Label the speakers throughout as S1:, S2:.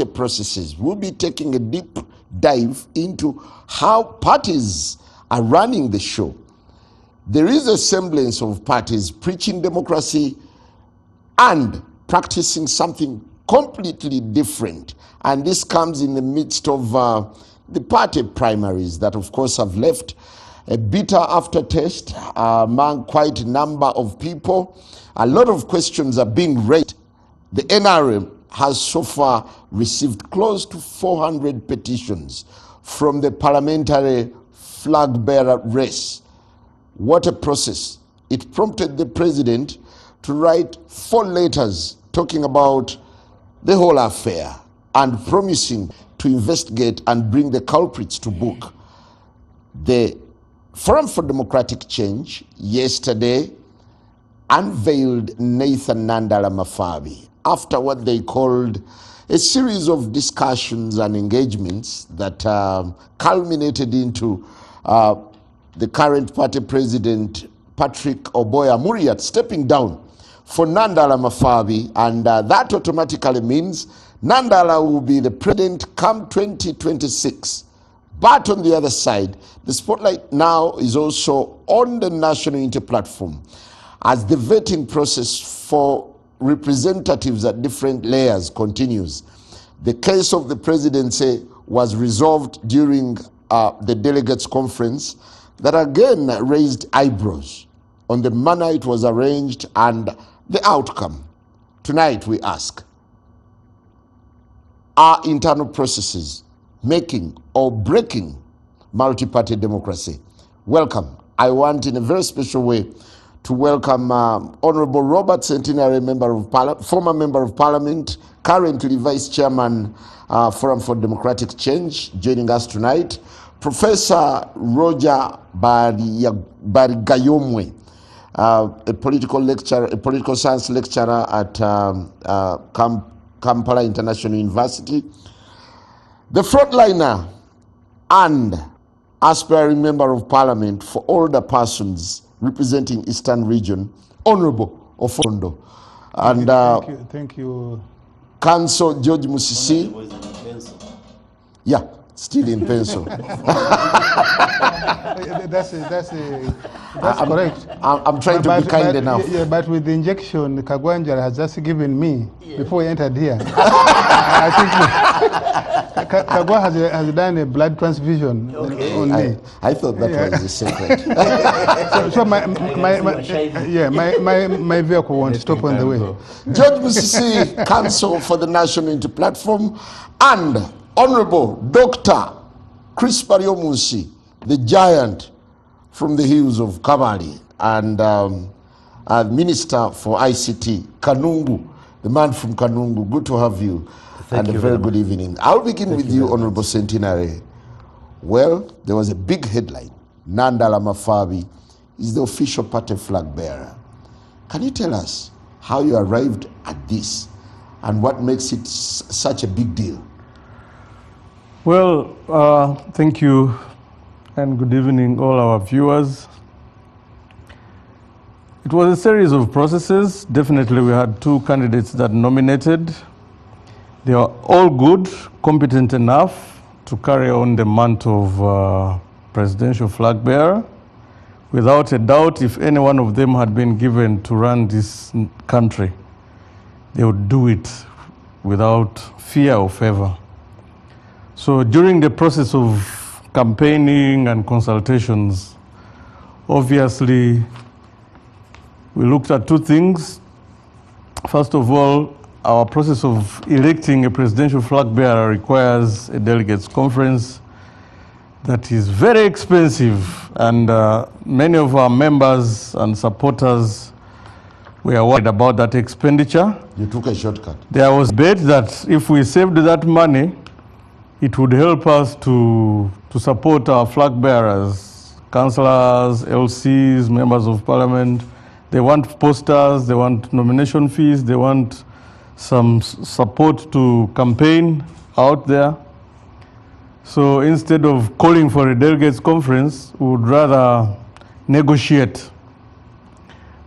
S1: processes. We'll be taking a deep dive into how parties are running the show. There is a semblance of parties preaching democracy and practicing something completely different. And this comes in the midst of the party primaries that, of course, have left a bitter aftertaste among quite a number of people. A lot of questions are being raised. The NRM has so far received close to 400 petitions from the parliamentary flag bearer race. What a process. It prompted the president to write 4 letters talking about the whole affair and promising to investigate and bring the culprits to book. The Forum for Democratic Change yesterday unveiled Nathan Nandala Mafabi after what they called a series of discussions and engagements that culminated into the current party president, Patrick Oboya Muriat, stepping down for Nandala Mafabi, and that automatically means Nandala will be the president come 2026. But on the other side, the spotlight now is also on the National Unity Platform as the vetting process for representatives at different layers continues. The case of the presidency was resolved during the delegates conference that again raised eyebrows on the manner it was arranged and the outcome. Tonight we ask, are internal processes making or breaking multi-party democracy? Welcome. I want in a very special way to welcome Honorable Robert Centenary, former Member of Parliament, currently Vice Chairman, Forum for Democratic Change, joining us tonight. Professor Roger Barigayomwe, a political science lecturer at Kampala International University. The frontliner and aspiring Member of Parliament for older persons representing Eastern Region, Honorable Opondo. And
S2: thank you.
S1: Council George Musisi. Yeah, still in pencil.
S2: That's correct.
S1: I'm trying to be kind enough.
S2: Yeah, but with the injection Kagwanja has just given me before he entered here, I think Kagwa has done a blood transfusion on me.
S1: I thought that was a secret.
S2: so my vehicle won't stop on the way.
S1: George Musisi, Council for the National Unity Platform, and Honorable Dr. Chris Pariomusi, the giant from the hills of Kabali, and Minister for ICT, Kanungu, the man from Kanungu. Good to have you.
S3: Thank you
S1: a very good evening. I'll begin with you, Honorable Centenary. Well, there was a big headline. Nandala Mafabi is the official party flag bearer. Can you tell us how you arrived at this and what makes it such a big deal?
S3: Well, thank you and good evening all our viewers. It was a series of processes. Definitely we had 2 candidates that nominated. They are all good, competent enough to carry on the mantle of presidential flag bearer. Without a doubt, if any one of them had been given to run this country, they would do it without fear or favor. So during the process of campaigning and consultations, obviously, we looked at 2 things. First of all, our process of electing a presidential flag bearer requires a delegates conference that is very expensive, and many of our members and supporters were worried about that expenditure.
S1: You took a shortcut.
S3: There was bet that if we saved that money, it would help us to support our flag bearers, councillors, LCs, members of parliament. They want posters, they want nomination fees, they want some support to campaign out there. So instead of calling for a delegates conference, we would rather negotiate.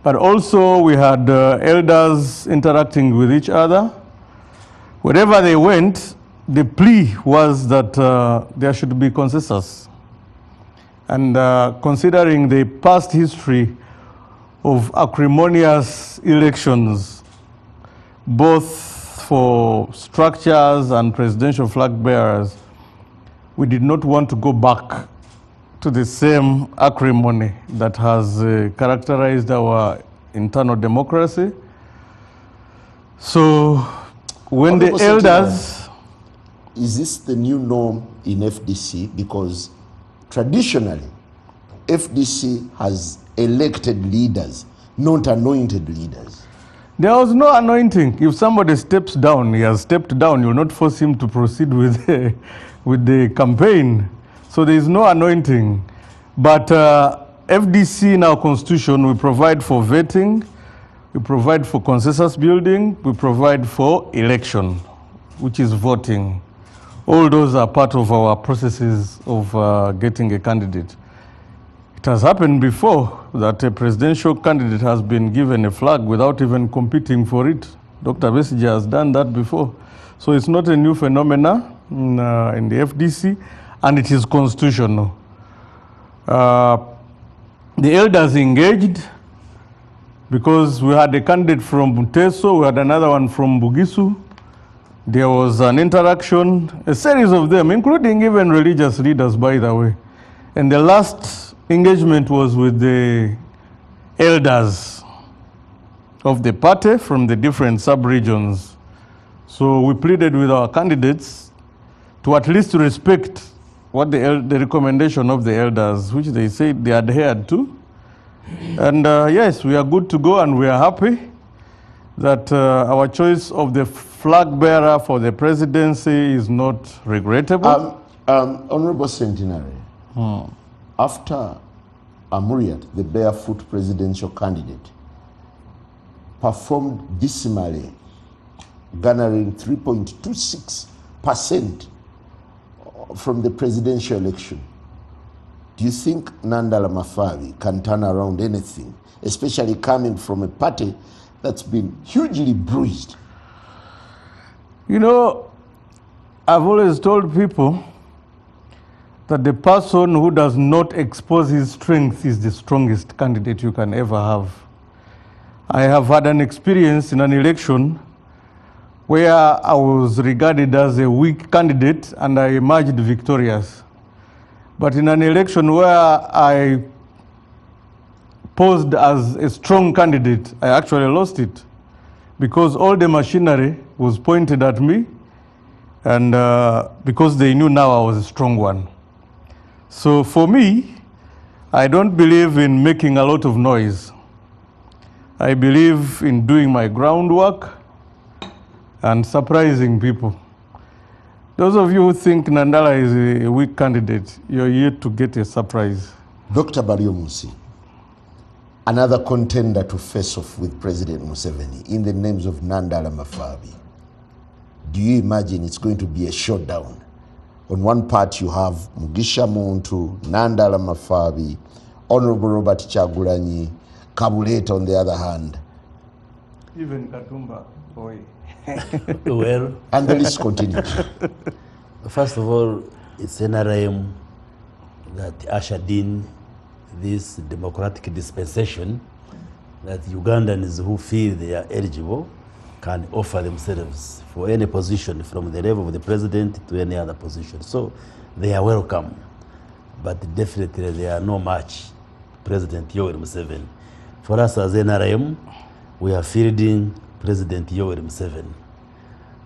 S3: But also we had elders interacting with each other. Wherever they went, the plea was that there should be consensus. And considering the past history of acrimonious elections, both for structures and presidential flag bearers, we did not want to go back to the same acrimony that has characterized our internal democracy. So when the elders...
S1: Is this the new norm in FDC? Because traditionally, FDC has elected leaders, not anointed leaders.
S3: There was no anointing. If somebody steps down, he has stepped down. You will not force him to proceed with the campaign. So there is no anointing. But FDC in our constitution, we provide for vetting, we provide for consensus building, we provide for election, which is voting. All those are part of our processes of getting a candidate. It has happened before that a presidential candidate has been given a flag without even competing for it. Dr. Besigye has done that before. So it's not a new phenomena in the FDC, and it is constitutional. The elders engaged because we had a candidate from Buteso, we had another one from Bugisu. There was an interaction, a series of them, including even religious leaders, by the way. And the last engagement was with the elders of the party from the different sub-regions. So we pleaded with our candidates to at least respect what the recommendation of the elders, which they said they adhered to. And yes, we are good to go, and we are happy that our choice of the flag bearer for the presidency is not regrettable.
S1: Honorable Centenary, after Amuriat, the barefoot presidential candidate, performed dismally, garnering 3.26% from the presidential election, do you think Nandala Mafabi can turn around anything, especially coming from a party that's been hugely bruised?
S3: You know, I've always told people that the person who does not expose his strength is the strongest candidate you can ever have. I have had an experience in an election where I was regarded as a weak candidate and I emerged victorious. But in an election where I posed as a strong candidate, I actually lost it because all the machinery was pointed at me, and because they knew now I was a strong one. So for me, I don't believe in making a lot of noise. I believe in doing my groundwork and surprising people. Those of you who think Nandala is a weak candidate, you're yet to get a surprise.
S1: Dr. Bariomusi, another contender to face off with President Museveni in the names of Nandala Mafabi. Do you imagine it's going to be a showdown? On one part you have Mugisha Muntu, Nandala Mafabi, Honorable Robert Chagulanyi, Kabuleta on the other hand.
S3: Even Katumba, boy.
S4: Well,
S1: and the list continues.
S4: First of all, it's NRM that ushered in this democratic dispensation that Ugandans who feel they are eligible can offer themselves for any position from the level of the president to any other position. So they are welcome, but definitely they are no match President Yoweri Museveni. For us as NRM, we are fielding President Yoweri Museveni.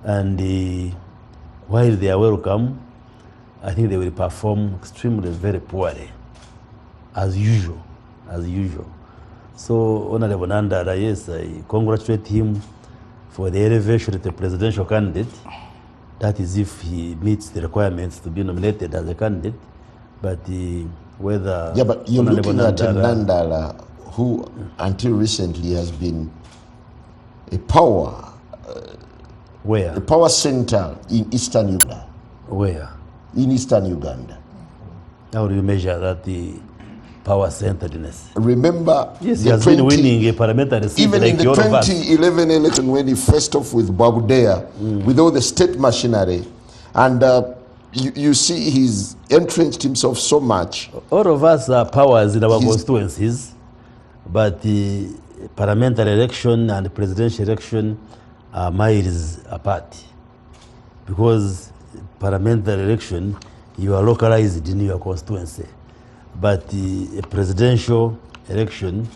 S4: And while they are welcome, I think they will perform extremely very poorly, as usual. So Honorable Nandala, yes, I congratulate him for the elevation to the presidential candidate. That is if he meets the requirements to be nominated as a candidate. But whether...
S1: Yeah, but you're looking at Nandala, who until recently has been a power...
S4: Where?
S1: A power center in Eastern Uganda.
S4: Where?
S1: In Eastern Uganda.
S4: How do you measure that the power centeredness?
S1: Remember,
S4: yes, he has been winning a parliamentary seat
S1: even
S4: like
S1: in the 2011 election when he faced off with Bobi with all the state machinery, And you see he's entrenched himself so much.
S4: All of us are powers in our constituencies, but the parliamentary election and presidential election are miles apart. Because parliamentary election, you are localized in your constituency. But the presidential election,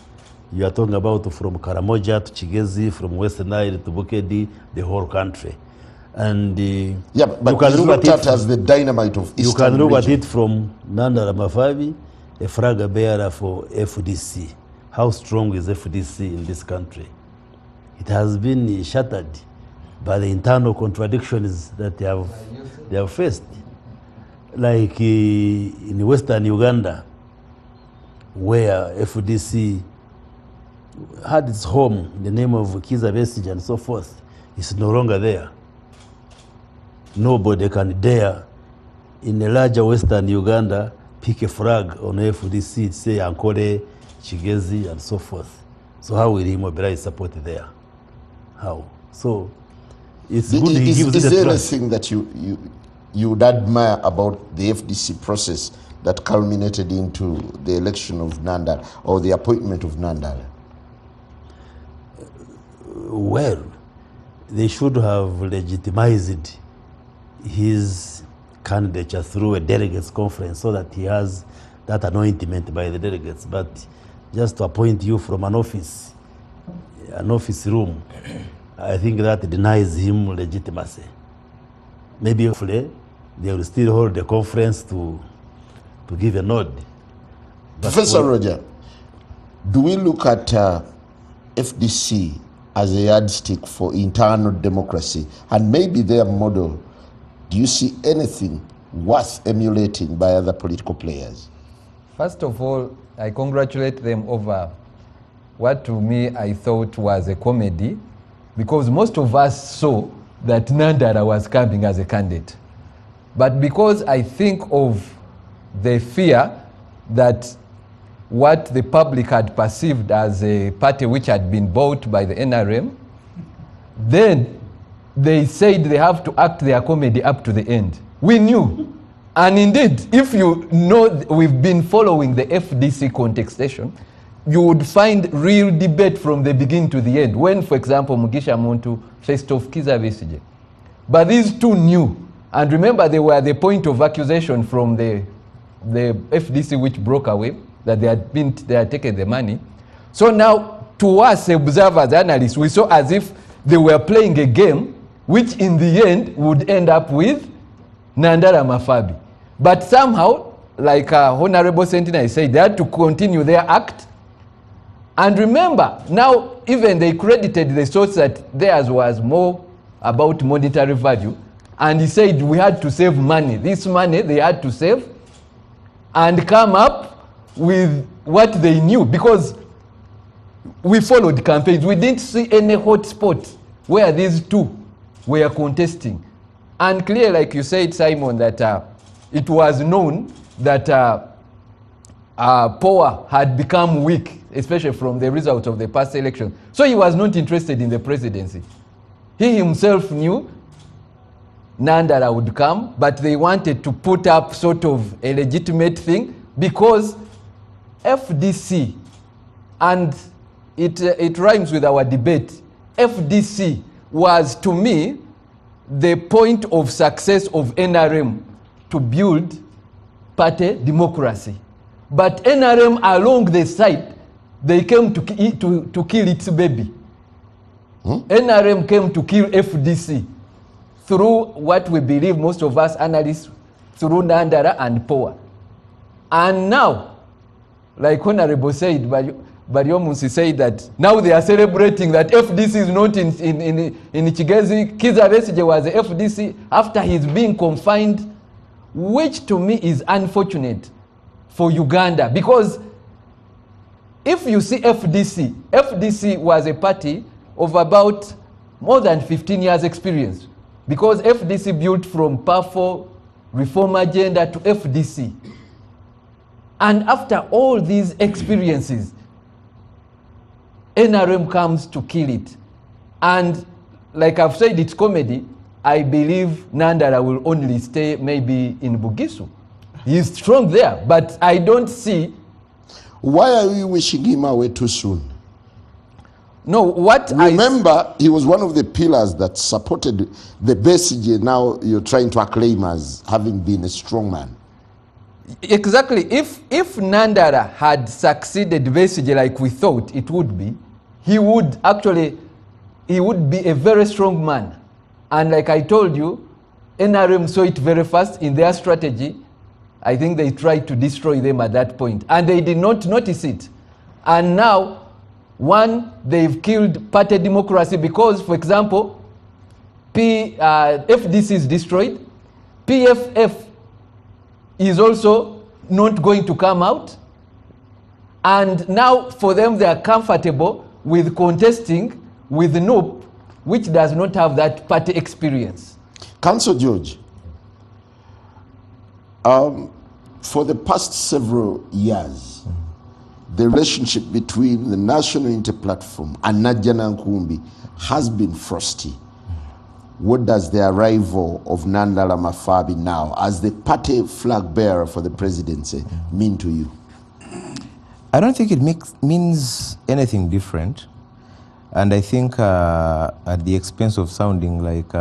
S4: you are talking about from Karamoja to Chigezi, from Western Nile to Bukedi, the whole country. And
S1: yeah, but
S4: you can
S1: it's
S4: look
S1: looked
S4: at
S1: at as the dynamite of Eastern
S4: You can look
S1: region.
S4: at it from Nandala Mafabi, a flag bearer for FDC. How strong is FDC in this country? It has been shattered by the internal contradictions that they have faced. Like in Western Uganda, where FDC had its home in the name of Kiza Besigye and so forth, is no longer there. Nobody can dare in a larger Western Uganda pick a flag on FDC, say Ankole, Chigezi and so forth. So how will he mobilize support there? How? So it's good he gives
S1: Is
S4: it a
S1: there
S4: try.
S1: anything that you would admire about the FDC process that culminated into the election of Nandala or the appointment of Nandala?
S4: Well, they should have legitimized his candidature through a delegates conference so that he has that anointment by the delegates. But just to appoint you from an office room, I think that denies him legitimacy. Maybe hopefully they will still hold the conference to give a nod. But
S1: Professor Roger, do we look at FDC as a yardstick for internal democracy and maybe their model? Do you see anything worth emulating by other political players?
S5: First of all, I congratulate them over what to me I thought was a comedy, because most of us saw that Nandala was coming as a candidate. But because I think of the fear that what the public had perceived as a party which had been bought by the NRM, then they said they have to act their comedy up to the end. We knew. And indeed, if you know, we've been following the FDC contestation, you would find real debate from the beginning to the end. When, for example, Mugisha Muntu faced off Kiza Besigye. But these two knew. And remember, they were the point of accusation from the FDC which broke away, that they had taken the money. So now, to us observers, analysts, we saw as if they were playing a game which in the end would end up with Nandala Mafabi. But somehow, like Honorable Sentinel said, they had to continue their act. And remember, now even they credited the source that theirs was more about monetary value. And he said we had to save money. This money they had to save and come up with what they knew. Because we followed campaigns. We didn't see any hot spot where these two were contesting. And clear, like you said, Simon, that it was known that power had become weak, especially from the results of the past election. So he was not interested in the presidency. He himself knew Nandala would come, but they wanted to put up sort of a legitimate thing because FDC, and it rhymes with our debate, FDC was, to me, the point of success of NRM to build party democracy. But NRM along the side, they came to kill its baby. NRM came to kill FDC through what we believe, most of us analysts, through Nandala and power. And now, like Honorable said, Baryomunsi said that now they are celebrating that FDC is not in Chigezi. Kiza Besigye was the FDC after he's being confined, which to me is unfortunate for Uganda. Because if you see FDC was a party of about more than 15 years experience. Because FDC built from powerful reform agenda to FDC. And after all these experiences, NRM comes to kill it. And like I've said, it's comedy. I believe Nandala will only stay maybe in Bugisu. He's strong there, but I don't see.
S1: Why are you wishing him away too soon?
S5: No, what
S1: Remember, he was one of the pillars that supported the Besigye. Now you're trying to acclaim as having been a strong man.
S5: Exactly. If Nandala had succeeded Besigye like we thought it would be, he would be a very strong man. And like I told you, NRM saw it very fast in their strategy. I think they tried to destroy them at that point, and they did not notice it. And now, one, they've killed party democracy because, for example, FDC is destroyed, PFF is also not going to come out, and now for them they are comfortable with contesting with NOP, which does not have that party experience.
S1: Council George, for the past several years, the relationship between the National Inter-Platform and Najana Nkumbi has been frosty. What does the arrival of Nandala Mafabi now, as the party flag bearer for the presidency, mean to you?
S6: I don't think it means anything different. And I think at the expense of sounding like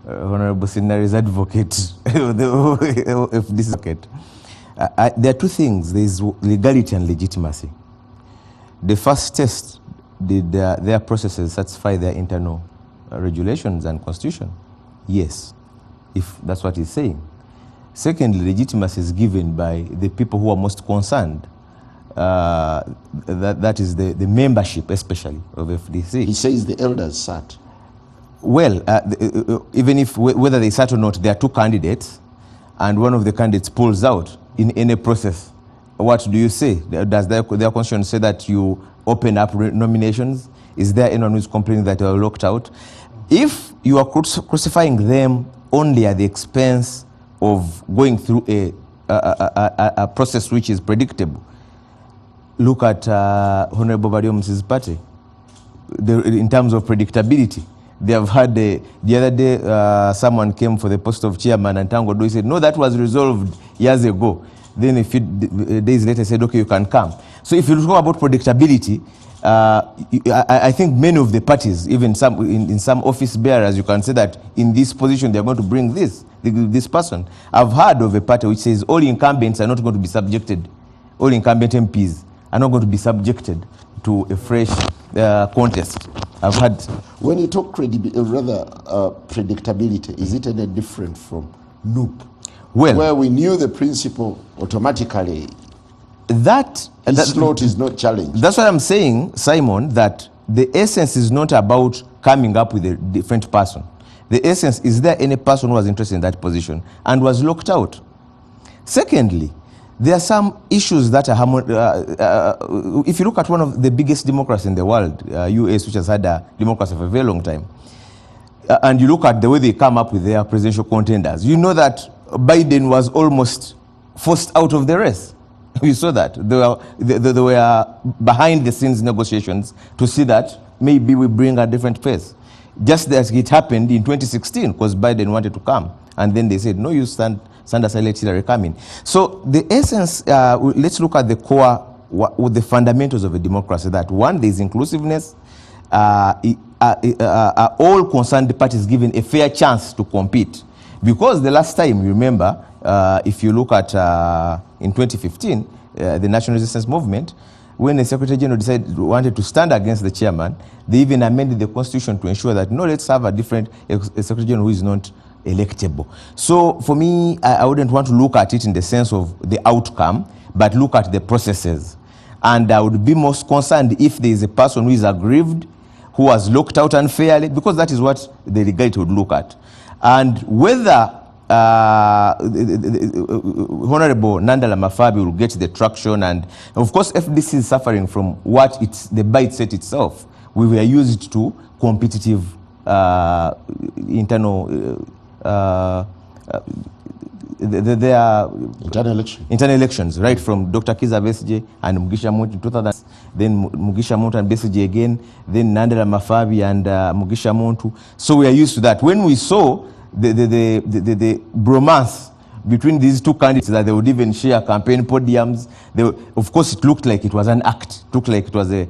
S6: Honorable Sinary's advocate, if this is advocate, there are two things. There is legality and legitimacy. The first test, did their processes satisfy their internal regulations and constitution? Yes, if that's what he's saying. Secondly, legitimacy is given by the people who are most concerned. That is the membership, especially of FDC.
S1: He says the elders sat.
S6: Well, even if whether they sat or not, there are two candidates, and one of the candidates pulls out in any process. What do you say? Does their constitution say that you open up nominations? Is there anyone who's complaining that they are locked out? If you are crucifying them only at the expense of going through a process which is predictable, look at Honorable Badiom's party. In terms of predictability, they have had the other day someone came for the post of chairman and Tango Doi said, no, that was resolved years ago. Then a few days later said, okay, you can come. So if you talk about predictability, I think many of the parties, even some in some office bearers, you can say that in this position they are going to bring this person. I've heard of a party which says all incumbents are not going to be subjected, all incumbent MPs are not going to be subjected to a fresh contest. I've had.
S1: When you talk predictability, is it any different from NUP?
S6: Well,
S1: where we knew the principle automatically,
S6: that
S1: slot is not challenged.
S6: That's what I'm saying, Simon, that the essence is not about coming up with a different person. The essence is there any person who was interested in that position and was locked out. Secondly, there are some issues that are, if you look at one of the biggest democracies in the world, US, which has had a democracy for a very long time, and you look at the way they come up with their presidential contenders, you know that Biden was almost forced out of the race. We saw that. They were behind the scenes negotiations to see that maybe we bring a different pace. Just as it happened in 2016, because Biden wanted to come. And then they said, no, you stand aside, let Hillary come in. So the essence, let's look at the core, with the fundamentals of a democracy. That one, there is inclusiveness. All concerned parties given a fair chance to compete. Because the last time, you remember, if you look at in 2015, the National Resistance Movement, when the Secretary General wanted to stand against the chairman, they even amended the constitution to ensure that, no, let's have a different Secretary General who is not electable. So for me, I wouldn't want to look at it in the sense of the outcome, but look at the processes. And I would be most concerned if there is a person who is aggrieved, who was locked out unfairly, because that is what the legality would look at. And whether Honorable Nandala Mafabi will get the traction, and of course FDC is suffering from what the bite set itself. We were used to competitive internal internal elections, right from Dr. Kiza Besigye and Mugisha Muntu in 2000. then Mugisha Muntu and Besigye again, then Nandala Mafabi and Mugisha Muntu. So we are used to that. When we saw the bromance between these two candidates, that they would even share campaign podiums, of course it looked like it was an act, it looked like it was a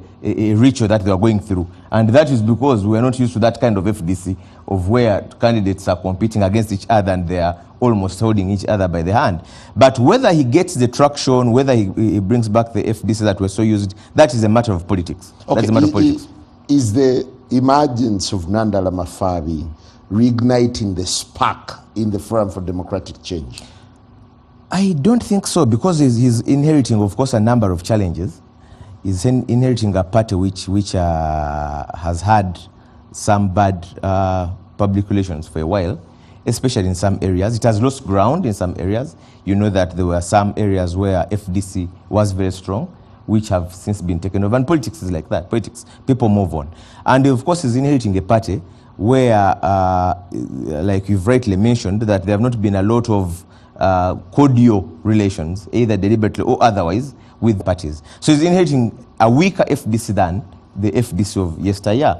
S6: ritual that they were going through. And that is because we are not used to that kind of FDC, of where candidates are competing against each other and they are almost holding each other by the hand. But whether he gets the traction, whether he brings back the FDC that were so used, that is a matter of politics.
S1: Okay.
S6: That's a matter of politics.
S1: Is the emergence of Nandala Mafabi reigniting the spark in the Forum for Democratic Change?
S6: I don't think so, because he's inheriting, of course, a number of challenges. He's inheriting a party which has had some bad public relations for a while, especially in some areas. It has lost ground in some areas. You know that there were some areas where FDC was very strong, which have since been taken over. And politics is like that. Politics, people move on. And of course, he's inheriting a party where, like you've rightly mentioned, that there have not been a lot of cordial relations, either deliberately or otherwise, with parties. So he's inheriting a weaker FDC than the FDC of yesteryear.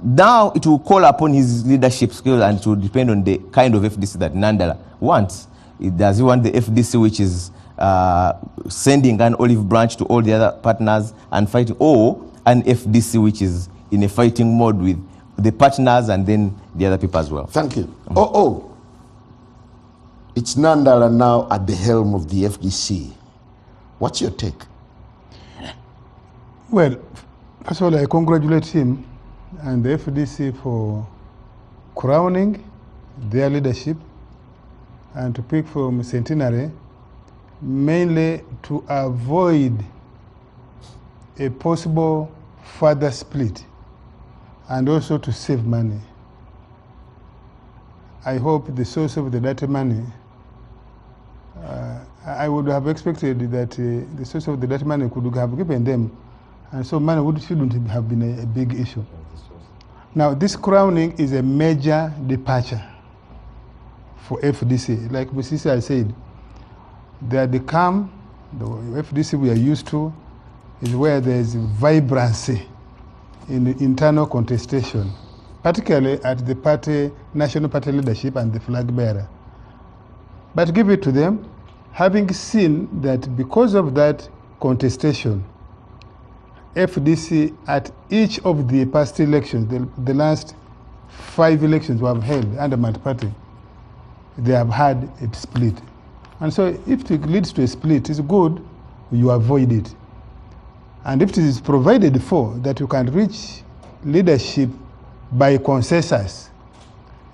S6: Now it will call upon his leadership skills, and it will depend on the kind of FDC that Nandala wants. Does he want the FDC which is sending an olive branch to all the other partners and fighting, or an FDC which is in a fighting mode with the partners and then the other people as well?
S1: Thank you. It's Nandala now at the helm of the FDC. What's your take?
S2: Well, first of all, I congratulate him and the FDC for crowning their leadership and to pick from Centenary, mainly to avoid a possible further split and also to save money. I hope the source of the data money, I would have expected that the source of the data money could have given them, and so money shouldn't have been a big issue. Now, this crowning is a major departure for FDC. Like Mrs. said, the FDC we are used to is where there is vibrancy in the internal contestation, particularly at the party, national party leadership and the flag bearer. But give it to them, having seen that because of that contestation, FDC at each of the past elections, the last 5 elections we have held under my party, they have had a split. And so if it leads to a split, it's good, you avoid it. And if it is provided for that you can reach leadership by consensus,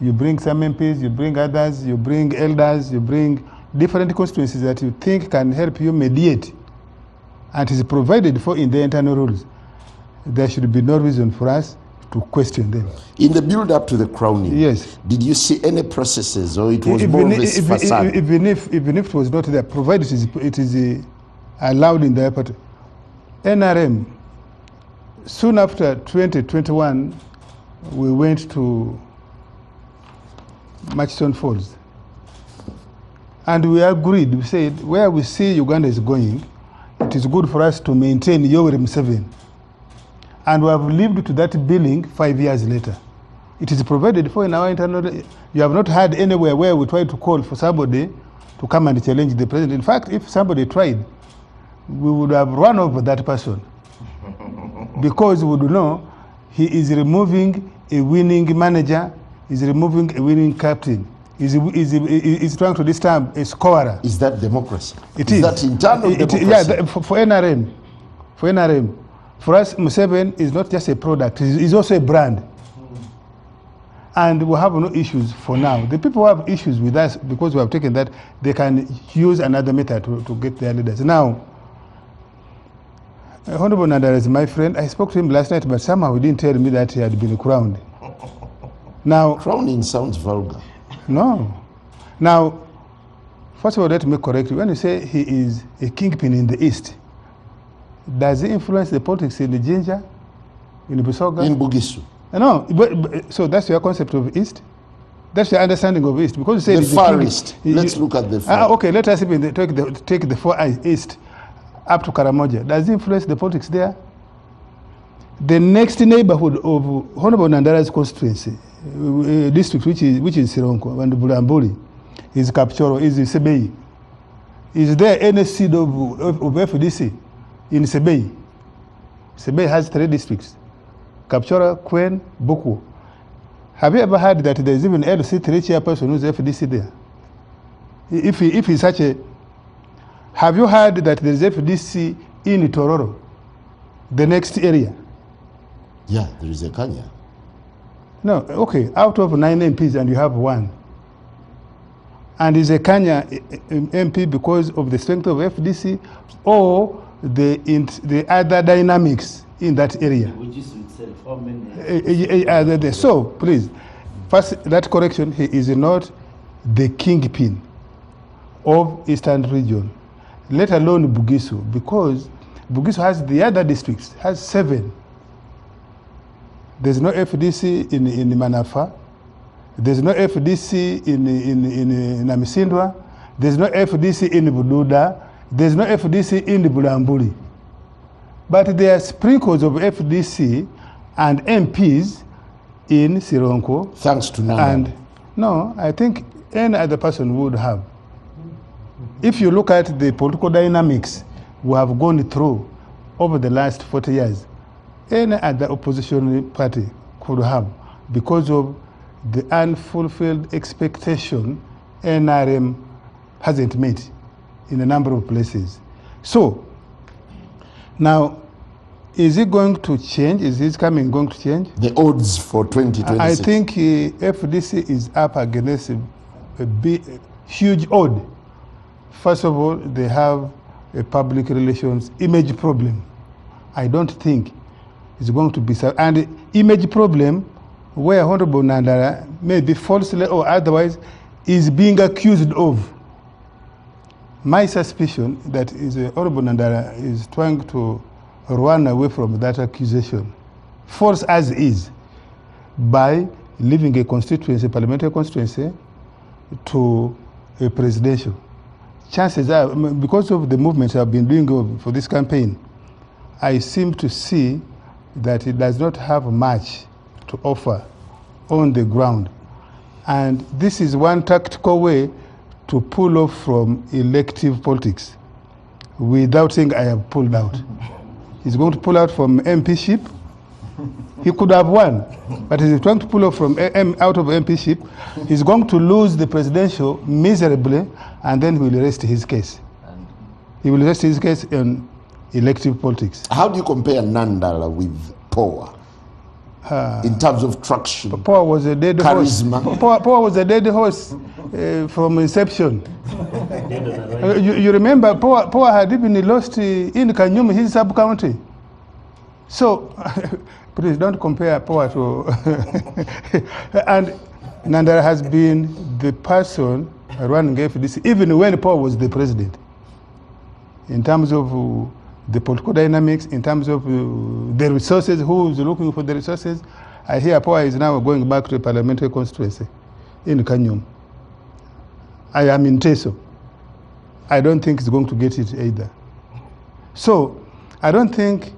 S2: you bring some MPs, you bring others, you bring elders, you bring different constituencies that you think can help you mediate, and it is provided for in the internal rules, there should be no reason for us to question them. In the build-up to the crowning, yes, did you see any processes, or it was more of a facade? Even if it was not there, provided it is allowed in the party. NRM, soon after 2021, we went to Murchison Falls. And we agreed, we said, where we see Uganda is going, it is good for us to maintain Yoweri Museveni. And we have lived to that billing 5 years later. It is provided for in our internal. You have not had anywhere where we tried to call for somebody to come and challenge the president. In fact, if somebody tried, we would have run over that person. Because we would know he is removing a winning manager, is removing a winning captain. Is trying to disturb a scorer. Is that democracy? It is. Is that internal democracy? Yeah, for NRM. For NRM. For us, Museveni is not just a product, he's also a brand. And we have no issues for now. The people who have issues with us, because we have taken that, they can use another method to get their leaders. Now, Honorable Nandala is my friend. I spoke to him last night, but somehow he didn't tell me that he had been crowned. Now, crowning sounds vulgar. No. Now, first of all, let me correct you. When you say he is a kingpin in the East, does he influence the politics in the Jinja, in the Busoga? In Bugisu. No, so that's your concept of East? That's your understanding of East? Because you say the Far East. Let's look at the Far. Okay, let us even take the Far East. up to Karamoja. Does it influence the politics there? The next neighborhood of Honorable Nandara's constituency, district, which is Sironko and Bulambuli, is Kapchoro, is Sebei. Is there any seed of FDC in Sebei? Sebei has 3 districts: Kapchora, Kwen, Buku. Have you ever heard that there is even LC3 chairperson who's FDC there? If he's such a... Have you heard that there is FDC in Tororo, the next area?
S1: Yeah, there is a Kanya.
S2: No, okay, out of 9 MPs and you have 1. And is a Kenya MP because of the strength of FDC or the other dynamics in that area?
S4: Which is itself, how many?
S2: So, please, first, that correction, he is not the kingpin of Eastern region, let alone Bugisu, because Bugisu has the other districts, has 7. There's no FDC in Manafa. There's no FDC in Namisindwa. There's no FDC in Bududa. There's no FDC in Bulambuli. But there are sprinkles of FDC and MPs in Sironko.
S1: Thanks to Nanda.
S2: And no, I think any other person would have. If you look at the political dynamics we have gone through over the last 40 years, any other opposition party could have, because of the unfulfilled expectation NRM hasn't met in a number of places. So, now, is it going to change? Is this going to change?
S1: The odds for 2026.
S2: I think FDC is up against a huge odd. First of all, they have a public relations image problem. I don't think it's going to be so. And image problem where Honorable Nandara may be falsely or otherwise is being accused of. My suspicion that is Honorable Nandara is trying to run away from that accusation, false as is, by leaving a constituency, parliamentary constituency, to a presidential. Chances are, because of the movements I've been doing for this campaign, I seem to see that it does not have much to offer on the ground. And this is one tactical way to pull off from elective politics without saying I have pulled out. He's going to pull out from MPship. He could have won, but he's trying to pull off from out of MPship. He's going to lose the presidential miserably, and then he will rest his case. He will rest his case in elective politics.
S1: How do you compare Nandala with Power in terms of traction?
S2: Power was a dead
S1: charisma.
S2: Horse. Power was a dead horse from inception. You remember, Power had even lost in Kanyum, his sub-county. So, please don't compare Power to... And Nandara has been the person running FDC, even when Power was the president. In terms of the political dynamics, in terms of the resources, who is looking for the resources. I hear Power is now going back to a parliamentary constituency in Kanyum. I am in Teso. I don't think it's going to get it either. So, I don't think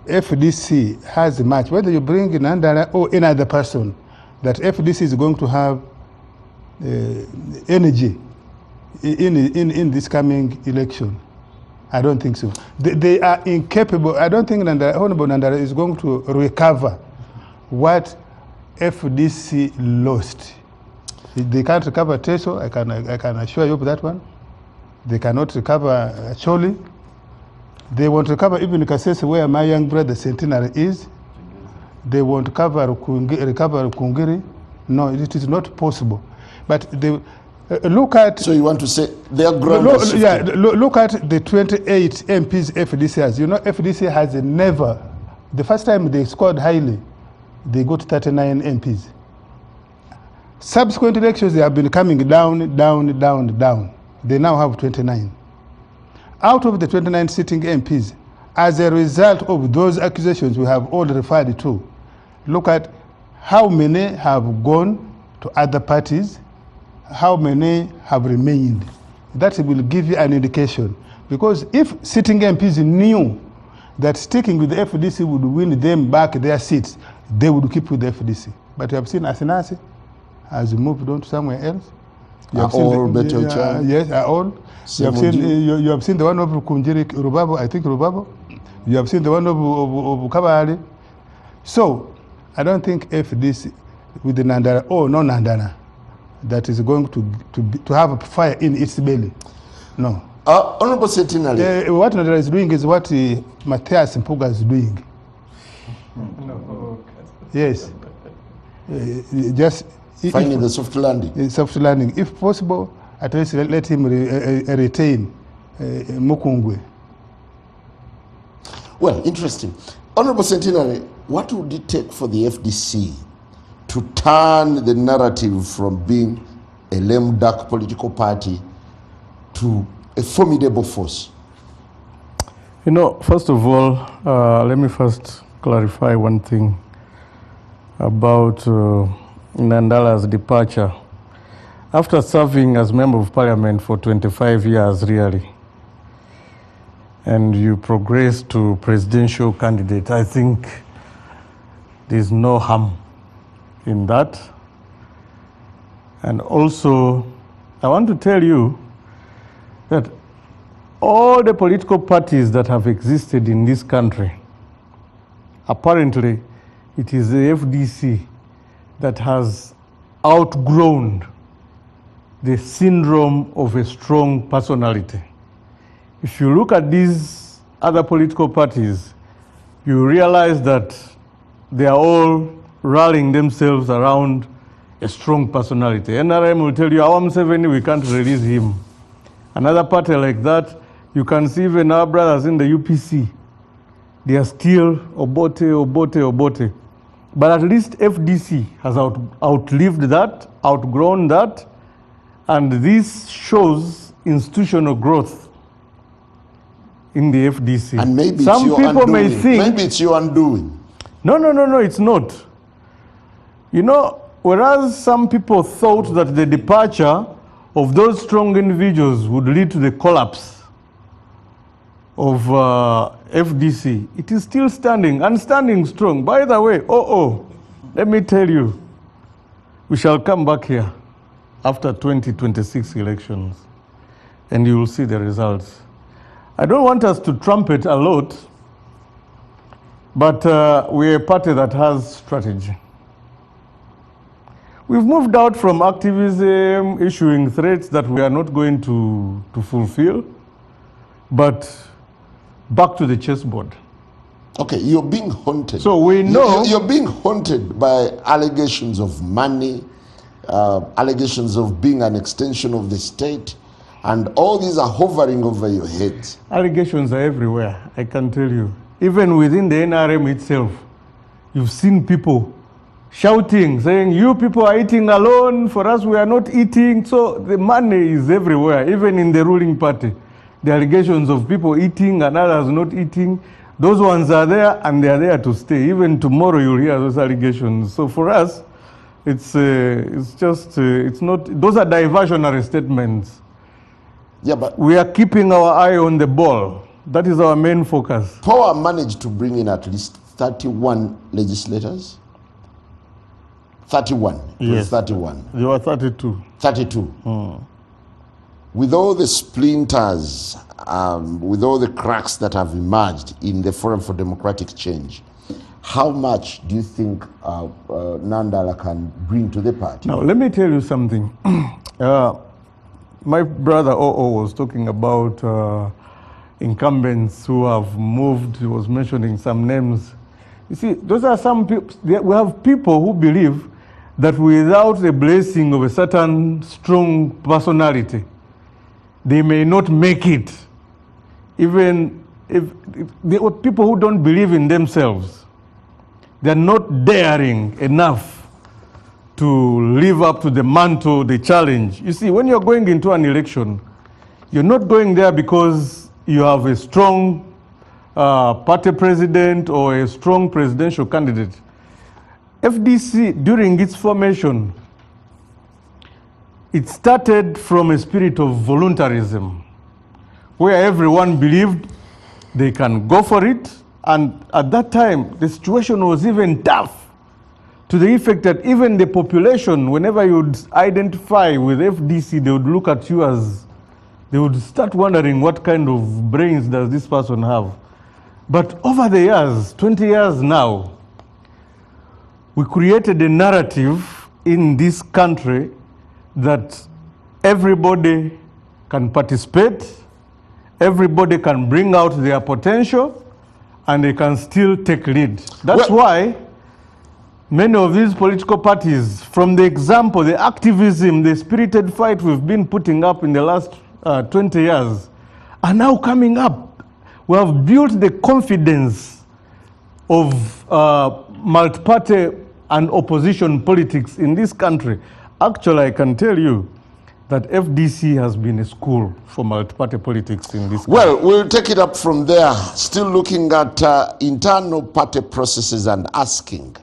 S2: FDC has much, whether you bring Nandara or any other person, that FDC is going to have energy in this coming election. I don't think so. They are incapable. I don't think Honorable Nandara is going to recover what FDC lost. They can't recover Teso. I can assure you of that one. They cannot recover Choli. They won't recover even Kasese, where my young brother Centenary is. They won't recover Kungiri. No, it is not possible. But they look at...
S1: So you want to say their ground is shifted?
S2: Look at the 28 MPs FDC has. You know, FDC has never... The first time they scored highly, they got 39 MPs. Subsequent elections, they have been coming down, down, down, down. They now have 29. Out of the 29 sitting MPs, as a result of those accusations we have all referred to, look at how many have gone to other parties, how many have remained. That will give you an indication Because if sitting MPs knew that sticking with the FDC would win them back their seats, they would keep with the FDC. But you have seen Asinasi has moved on to somewhere else. You have seen yes, all. You have seen you have seen the one of Kunjiri Rubabo, I think Rubabo. You have seen the one of Kabali. So I don't think FDC with the Nandana or no Nandana that is going to have a fire in its belly. No.
S1: Honorable Centenary.
S2: What Nandana is doing is what Matthias Mpuga is doing. Yes. Just
S1: finding the soft landing.
S2: Soft landing. If possible, at least let him retain Mukungwe.
S1: Well, interesting. Honorable Centenary, what would it take for the FDC to turn the narrative from being a lame duck political party to a formidable force?
S3: You know, first of all, let me first clarify one thing about Nandala's departure. After serving as Member of Parliament for 25 years, really, and you progress to presidential candidate, I think there's no harm in that. And also, I want to tell you that all the political parties that have existed in this country, apparently, it is the FDC that has outgrown the syndrome of a strong personality. If you look at these other political parties, you realize that they are all rallying themselves around a strong personality. NRM will tell you, Awam 70, we can't release him. Another party like that, you can see even our brothers in the UPC. They are still Obote. But at least FDC has outlived that, outgrown that, and this shows institutional growth in the FDC.
S1: And maybe
S3: some
S1: it's
S3: people may think
S1: maybe it's your undoing.
S3: No, it's not. You know, whereas some people thought that the departure of those strong individuals would lead to the collapse of FDC, it is still standing, and standing strong. By the way, let me tell you, we shall come back here after 2026 elections, and you will see the results. I don't want us to trumpet a lot, but we're a party that has strategy. We've moved out from activism, issuing threats that we are not going to fulfill, but back to the chessboard.
S1: Okay, you're being haunted.
S3: So we know
S1: you're being haunted by allegations of money, allegations of being an extension of the state, and all these are hovering over your heads.
S3: Allegations are everywhere, I can tell you. Even within the NRM itself, you've seen people shouting, saying, you people are eating alone, for us we are not eating. So the money is everywhere, even in the ruling party. The allegations of people eating and others not eating, those ones are there and they are there to stay. Even tomorrow you'll hear those allegations. So for us, it's not, those are diversionary statements.
S1: Yeah, but
S3: we are keeping our eye on the ball. That is our main focus.
S1: Power managed to bring in at least 31 legislators. 31.
S3: Yes.
S1: 31.
S3: There were 32.
S1: 32. With all the splinters, with all the cracks that have emerged in the Forum for Democratic Change, how much do you think Nandala can bring to the party?
S3: Now, let me tell you something. My brother O.O. was talking about incumbents who have moved. He was mentioning some names. You see, those are some people. We have people who believe that without the blessing of a certain strong personality, they may not make it. Even if they are people who don't believe in themselves, they're not daring enough to live up to the mantle, the challenge. You see, when you're going into an election, you're not going there because you have a strong party president or a strong presidential candidate. FDC, during its formation, it started from a spirit of voluntarism. where everyone believed they can go for it. And at that time, the situation was even tough, to the effect that even the population, whenever you would identify with FDC, they would look at you as, they would start wondering what kind of brains does this person have. But over the years, 20 years now, we created a narrative in this country that everybody can participate, everybody can bring out their potential, and they can still take lead. That's why many of these political parties, from the example, the activism, the spirited fight we've been putting up in the last 20 years, are now coming up. We have built the confidence of multi-party and opposition politics in this country. Actually, I can tell you that FDC has been a school for multi-party politics in this country.
S1: Well, we'll take it up from there, still looking at internal party processes and asking,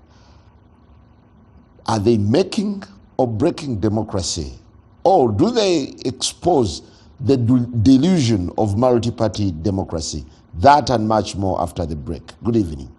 S1: are they making or breaking democracy? Or do they expose the delusion of multi-party democracy? That and much more after the break. Good evening.